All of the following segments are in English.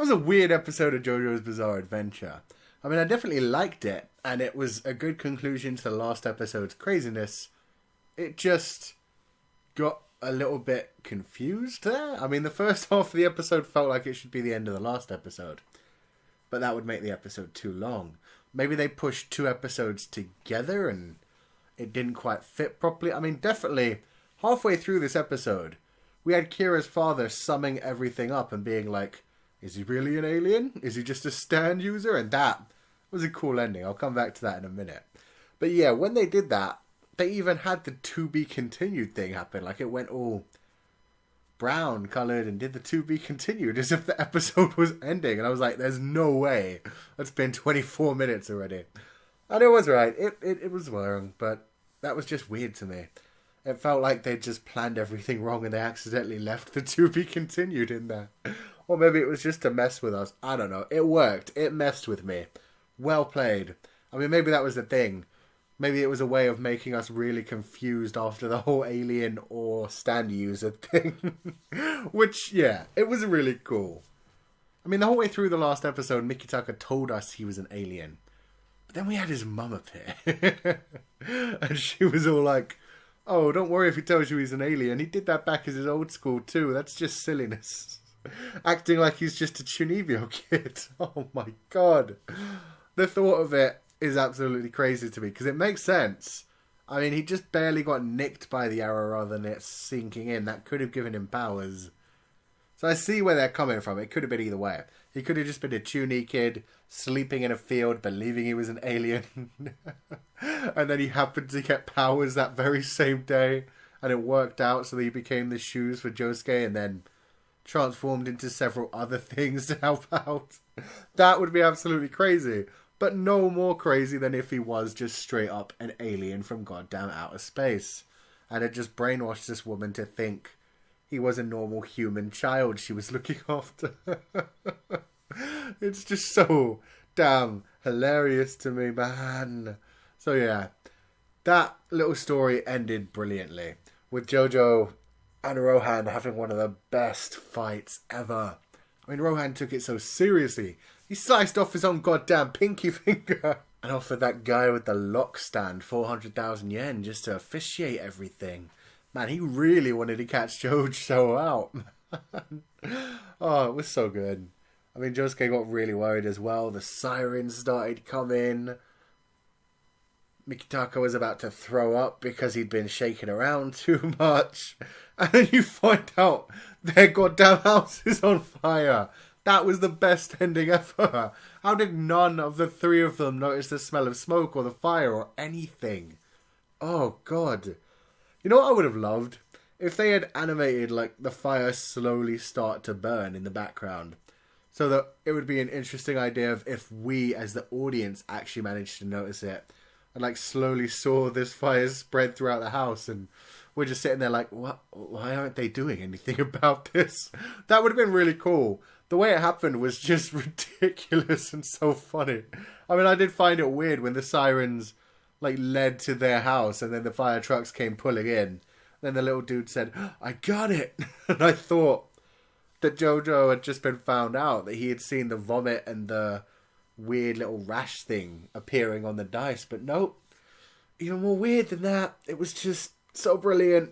That was a weird episode of JoJo's Bizarre Adventure. I mean, I definitely liked it, and it was a good conclusion to the last episode's craziness. It just got a little bit confused there. I mean, the first half of the episode felt like it should be the end of the last episode, but that would make the episode too long. Maybe they pushed 2 episodes together and it didn't quite fit properly. I mean, definitely, halfway through this episode, we had Kira's father summing everything up and being like, is he really an alien? Is he just a stand user? And that was a cool ending. I'll come back to that in a minute. But yeah, when they did that, they even had the to be continued thing happen. Like, it went all brown coloured and did the to be continued as if the episode was ending. And I was like, there's no way. It's been 24 minutes already. And it was right. It was wrong, but that was just weird to me. It felt like they just planned everything wrong and they accidentally left the to be continued in there. Or maybe it was just to mess with us. I don't know. It worked. It messed with me. Well played. I mean, maybe that was the thing. Maybe it was a way of making us really confused after the whole alien or stand user thing. Which, yeah, it was really cool. I mean, the whole way through the last episode, Mikitaka told us he was an alien. But then we had his mum appear. And she was all like, oh, don't worry if he tells you he's an alien. He did that back as his old school too. That's just silliness. Acting like he's just a Chunibyo kid. Oh my god. The thought of it is absolutely crazy to me because it makes sense. I mean, he just barely got nicked by the arrow rather than it sinking in. That could have given him powers. So I see where they're coming from. It could have been either way. He could have just been a Chuni kid sleeping in a field believing he was an alien. And then he happened to get powers that very same day. And it worked out so that he became the shoes for Josuke and then transformed into several other things to help out. That would be absolutely crazy. But no more crazy than if he was just straight up an alien from goddamn outer space. And it just brainwashed this woman to think he was a normal human child she was looking after. It's just so damn hilarious to me, man. So yeah, that little story ended brilliantly. With JoJo and Rohan having one of the best fights ever. I mean, Rohan took it so seriously. He sliced off his own goddamn pinky finger and offered that guy with the lock stand 400,000 yen just to officiate everything. Man, he really wanted to catch JoJo out. Oh, it was so good. I mean, Josuke got really worried as well. The sirens started coming. Mikitaka was about to throw up because he'd been shaking around too much. And then you find out their goddamn house is on fire. That was the best ending ever. How did none of the 3 of them notice the smell of smoke or the fire or anything? Oh, God. You know what I would have loved? If they had animated, like, the fire slowly start to burn in the background. So that it would be an interesting idea of if we, as the audience, actually managed to notice it. And, like, slowly saw this fire spread throughout the house. And we're just sitting there like, what? Why aren't they doing anything about this? That would have been really cool. The way it happened was just ridiculous and so funny. I mean, I did find it weird when the sirens, like, led to their house and then the fire trucks came pulling in. Then the little dude said, I got it. And I thought that JoJo had just been found out, that he had seen the vomit and the weird little rash thing appearing on the dice. But nope. Even more weird than that. It was just so brilliant.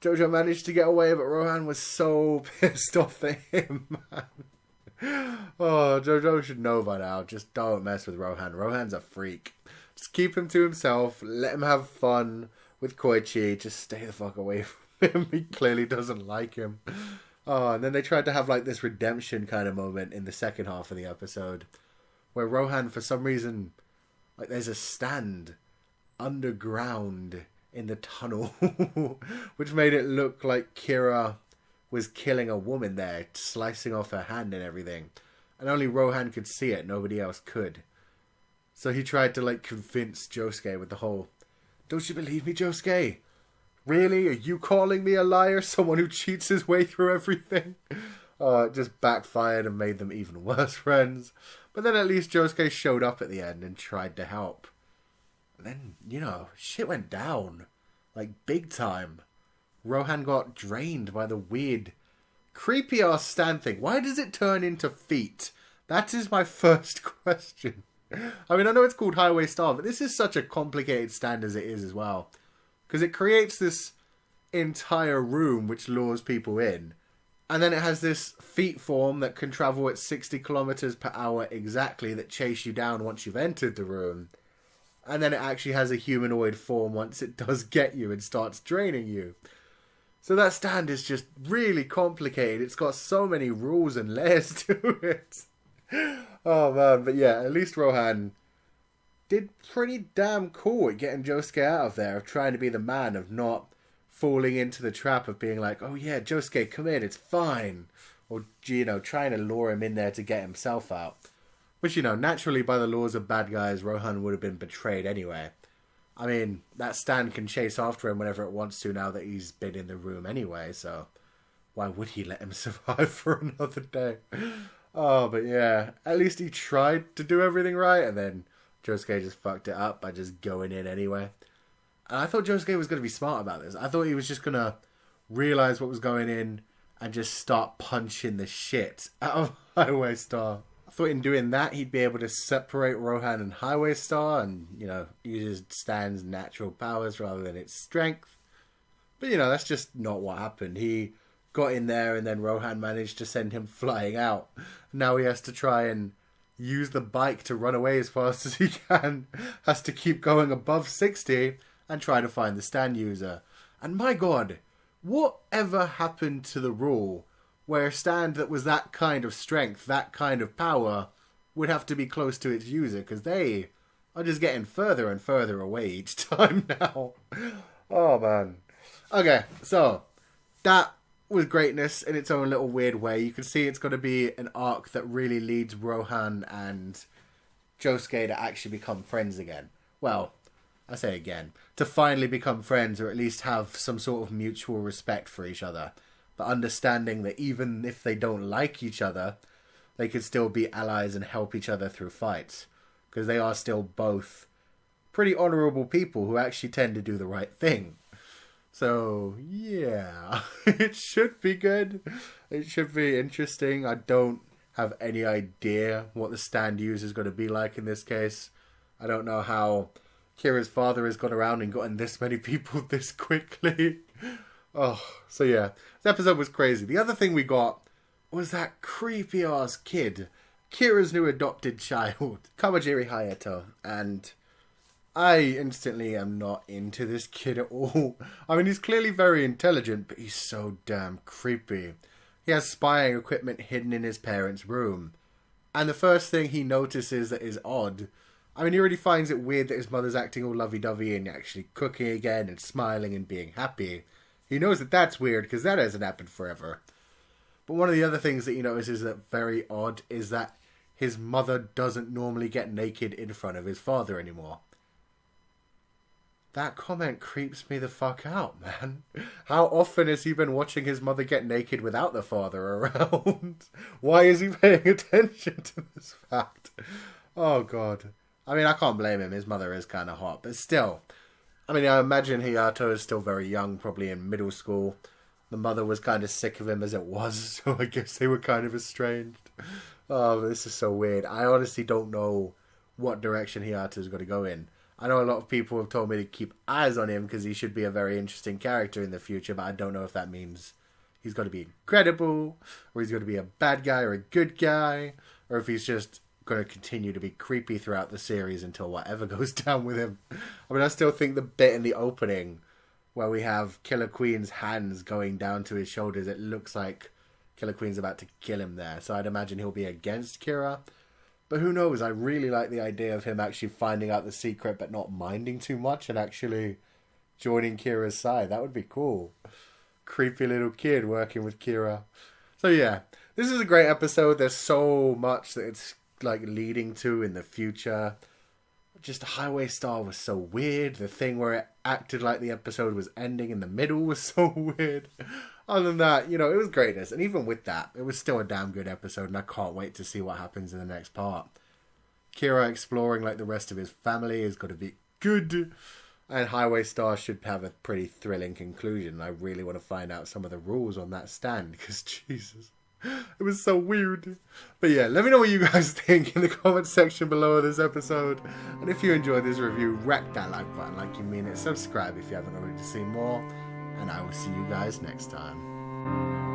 JoJo managed to get away, but Rohan was so pissed off at him, man. Oh, JoJo should know by now. Just don't mess with Rohan. Rohan's a freak. Just keep him to himself. Let him have fun with Kouichi. Just stay the fuck away from him. He clearly doesn't like him. Oh, and then they tried to have like this redemption kind of moment in the second half of the episode. Where Rohan, for some reason, like there's a stand underground in the tunnel, which made it look like Kira was killing a woman there, slicing off her hand and everything. And only Rohan could see it, nobody else could. So he tried to like convince Josuke with the whole, don't you believe me, Josuke? Really? Are you calling me a liar? Someone who cheats his way through everything? It just backfired and made them even worse friends. But then at least Josuke showed up at the end and tried to help. Then, you know, shit went down. Like, big time. Rohan got drained by the weird creepy ass stand thing. Why does it turn into feet? That is my first question. I mean, I know it's called Highway Star, but this is such a complicated stand as it is as well. Because it creates this entire room which lures people in. And then it has this feet form that can travel at 60 kilometers per hour exactly that chase you down once you've entered the room. And then it actually has a humanoid form once it does get you and starts draining you. So that stand is just really complicated. It's got so many rules and layers to it. Oh man, but yeah, at least Rohan did pretty damn cool at getting Josuke out of there, of trying to be the man, of not falling into the trap of being like, oh yeah, Josuke, come in, it's fine. Or, you know, trying to lure him in there to get himself out. Which, you know, naturally by the laws of bad guys, Rohan would have been betrayed anyway. I mean, that stand can chase after him whenever it wants to now that he's been in the room anyway, so why would he let him survive for another day? Oh, but yeah, at least he tried to do everything right, and then Josuke just fucked it up by just going in anyway. And I thought Josuke was going to be smart about this. I thought he was just going to realise what was going in and just start punching the shit out of Highway Star. I thought in doing that, he'd be able to separate Rohan and Highway Star and, you know, use his stand's natural powers rather than its strength. But, you know, that's just not what happened. He got in there and then Rohan managed to send him flying out. Now he has to try and use the bike to run away as fast as he can. Has to keep going above 60 and try to find the stand user. And my god, whatever happened to the rule where a stand that was that kind of strength, that kind of power, would have to be close to its user? Because they are just getting further and further away each time now. Oh man. Okay, so that was greatness in its own little weird way. You can see it's going to be an arc that really leads Rohan and Josuke to actually become friends again. Well, I say again, to finally become friends, or at least have some sort of mutual respect for each other. But understanding that even if they don't like each other, they could still be allies and help each other through fights. Because they are still both pretty honourable people who actually tend to do the right thing. So, yeah, it should be good. It should be interesting. I don't have any idea what the stand user is going to be like in this case. I don't know how Kira's father has gone around and gotten this many people this quickly. Oh, so yeah, this episode was crazy. The other thing we got was that creepy-ass kid, Kira's new adopted child, Kawajiri Hayato, and I instantly am not into this kid at all. I mean, he's clearly very intelligent, but he's so damn creepy. He has spying equipment hidden in his parents' room. And the first thing he notices that is odd, I mean, he already finds it weird that his mother's acting all lovey-dovey and actually cooking again and smiling and being happy. He knows that that's weird because that hasn't happened forever. But one of the other things that he notices that very odd is that his mother doesn't normally get naked in front of his father anymore. That comment creeps me the fuck out, man. How often has he been watching his mother get naked without the father around? Why is he paying attention to this fact? Oh, God. I mean, I can't blame him. His mother is kind of hot. But still, I mean, I imagine Hayato is still very young, probably in middle school. The mother was kind of sick of him as it was, so I guess they were kind of estranged. Oh, this is so weird. I honestly don't know what direction Hayato is going to go in. I know a lot of people have told me to keep eyes on him because he should be a very interesting character in the future, but I don't know if that means he's going to be incredible, or he's going to be a bad guy or a good guy, or if he's just going to continue to be creepy throughout the series until whatever goes down with him. I mean, I still think the bit in the opening where we have Killer Queen's hands going down to his shoulders, it looks like Killer Queen's about to kill him there, so I'd imagine he'll be against Kira. But who knows, I really like the idea of him actually finding out the secret but not minding too much and actually joining Kira's side. That would be cool. Creepy little kid working with Kira. So yeah, this is a great episode. There's so much that it's like leading to in the future. Just Highway Star was so weird. The thing where it acted like the episode was ending in the middle was so weird. Other than that, you know, it was greatness. And even with that, it was still a damn good episode, and I can't wait to see what happens in the next part. Kira exploring like the rest of his family is going to be good. And Highway Star should have a pretty thrilling conclusion. I really want to find out some of the rules on that stand, because Jesus, it was so weird. But yeah, let me know what you guys think in the comment section below this episode. And if you enjoyed this review, whack that like button like you mean it. Subscribe if you haven't already to see more. And I will see you guys next time.